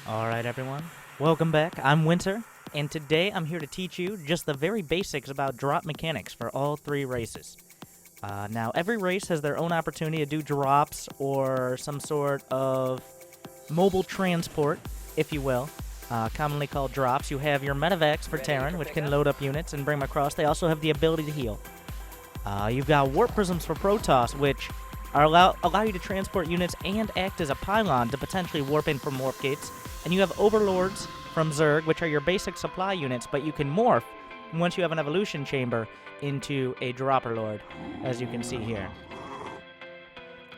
Alright everyone, welcome back. I'm Winter, and today I'm here to teach you just the very basics about drop mechanics for all three races. Now, every race has their own opportunity to do drops or some sort of mobile transport, if you will, commonly called drops. You have your medivacs for Terran, which can load up units and bring them across. They also have the ability to heal. You've got warp prisms for Protoss, which allow you to transport units and act as a pylon to potentially warp in from warp gates. And you have overlords from Zerg, which are your basic supply units, but you can morph once you have an evolution chamber into a dropper lord, as you can see here.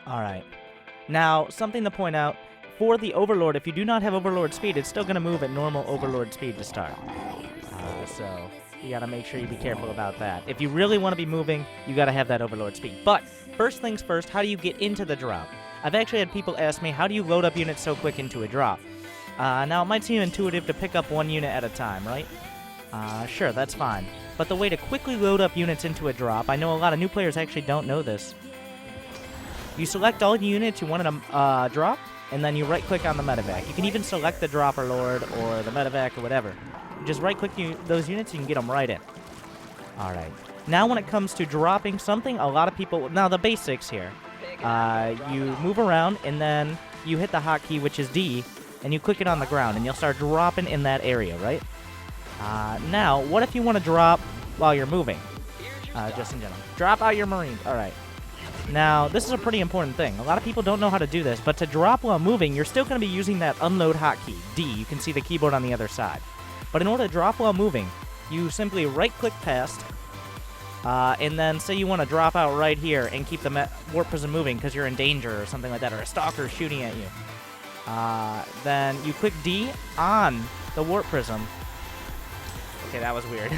Alright. Now, something to point out, for the overlord, if you do not have overlord speed, it's still going to move at normal overlord speed to start. So you got to make sure you be careful about that. If you really want to be moving, you got to have that overlord speed. But first things first, how do you get into the drop? I've actually had people ask me, how do you load up units so quick into a drop? Now, it might seem intuitive to pick up one unit at a time, right? Sure, that's fine. But the way to quickly load up units into a drop, I know a lot of new players actually don't know this. You select all the units you want to drop, and then you right-click on the medivac. You can even select the dropper lord or the medivac or whatever. You just right-click those units, you can get them right in. Alright. Now when it comes to dropping something, a lot of people... Now, the basics here. You move around, and then you hit the hotkey, which is D, and you click it on the ground, and you'll start dropping in that area, right? Now, what if you want to drop while you're moving? Just in general. Drop out your Marines. Alright. Now, this is a pretty important thing. A lot of people don't know how to do this, but to drop while moving, you're still going to be using that unload hotkey, D. You can see the keyboard on the other side. But in order to drop while moving, you simply right-click past, and then say you want to drop out right here and keep the warp prism moving because you're in danger or something like that, or a stalker shooting at you. Then you click D on the warp prism. Okay, that was weird.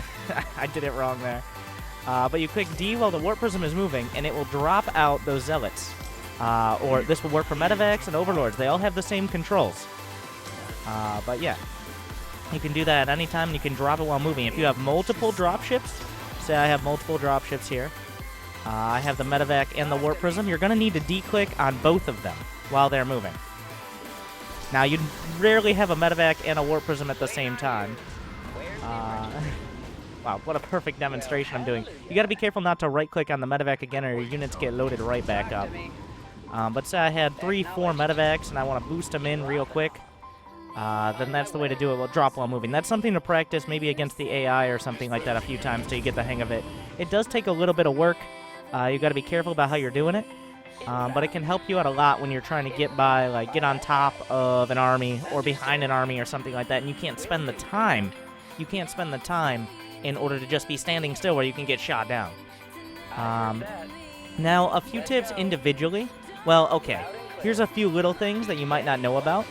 I did it wrong there. But you click D while the warp prism is moving, and it will drop out those zealots. Or this will work for medivacs and overlords. They all have the same controls. But yeah, you can do that at any time, and you can drop it while moving. If you have multiple dropships, say I have multiple dropships here. I have the medivac and the warp prism. You're going to need to D-click on both of them while they're moving. Now, you'd rarely have a medivac and a warp prism at the same time. Wow, what a perfect demonstration I'm doing. You got to be careful not to right-click on the medivac again, or your units get loaded right back up. But say I had 3-4 medivacs, and I want to boost them in real quick. Then that's the way to do it. We'll drop while moving. That's something to practice maybe against the AI or something like that a few times till you get the hang of it. It does take a little bit of work. You got to be careful about how you're doing it. But it can help you out a lot when you're trying to get by, like get on top of an army or behind an army or something like that, and you can't spend the time. You can't spend the time in order to just be standing still where you can get shot down. Now, a few tips individually. Well, okay. Here's a few little things that you might not know about.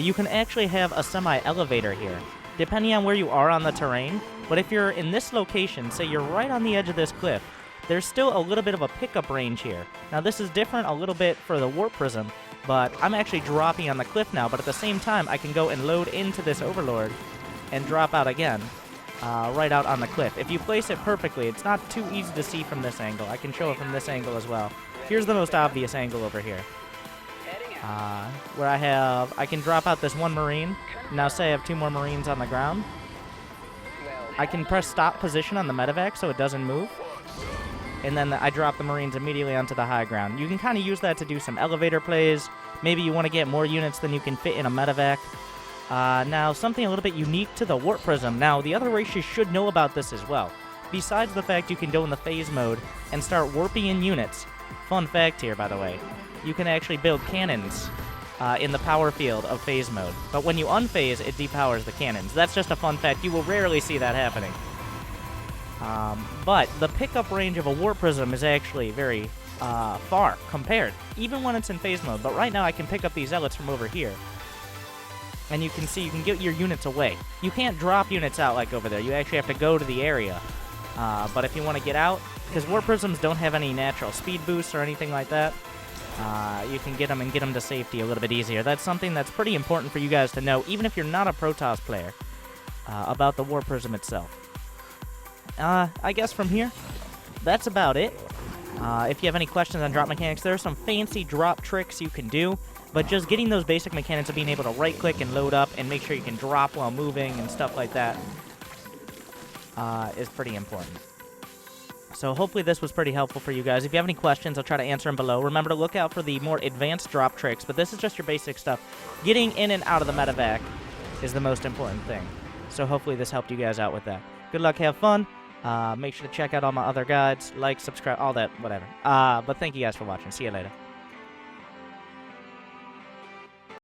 You can actually have a semi-elevator here, depending on where you are on the terrain. But if you're in this location, say you're right on the edge of this cliff, there's still a little bit of a pickup range here. Now, this is different a little bit for the warp prism, but I'm actually dropping on the cliff now. But at the same time, I can go and load into this overlord and drop out again, right out on the cliff. If you place it perfectly, it's not too easy to see from this angle. I can show it from this angle as well. Here's the most obvious angle over here. Where I can drop out this one Marine. Now say I have 2 more Marines on the ground. I can press stop position on the medivac so it doesn't move. And then I drop the Marines immediately onto the high ground. You can kind of use that to do some elevator plays. Maybe you want to get more units than you can fit in a medivac. Now, something a little bit unique to the warp prism. Now, the other races should know about this as well. Besides the fact you can go in the phase mode and start warping in units. Fun fact here, by the way. You can actually build cannons in the power field of phase mode. But when you unphase, it depowers the cannons. That's just a fun fact. You will rarely see that happening. But the pickup range of a warp prism is actually very far compared, even when it's in phase mode. But right now I can pick up these zealots from over here. And you can see you can get your units away. You can't drop units out like over there. You actually have to go to the area. But if you want to get out, because warp prisms don't have any natural speed boosts or anything like that, you can get them and get them to safety a little bit easier. That's something that's pretty important for you guys to know, even if you're not a Protoss player, about the warp prism itself. I guess from here, that's about it. If you have any questions on drop mechanics, there are some fancy drop tricks you can do. But just getting those basic mechanics of being able to right-click and load up and make sure you can drop while moving and stuff like that is pretty important. So hopefully this was pretty helpful for you guys. If you have any questions, I'll try to answer them below. Remember to look out for the more advanced drop tricks, but this is just your basic stuff. Getting in and out of the medivac is the most important thing. So hopefully this helped you guys out with that. Good luck, have fun. Make sure to check out all my other guides, like, subscribe, all that, whatever. But thank you guys for watching. See you later.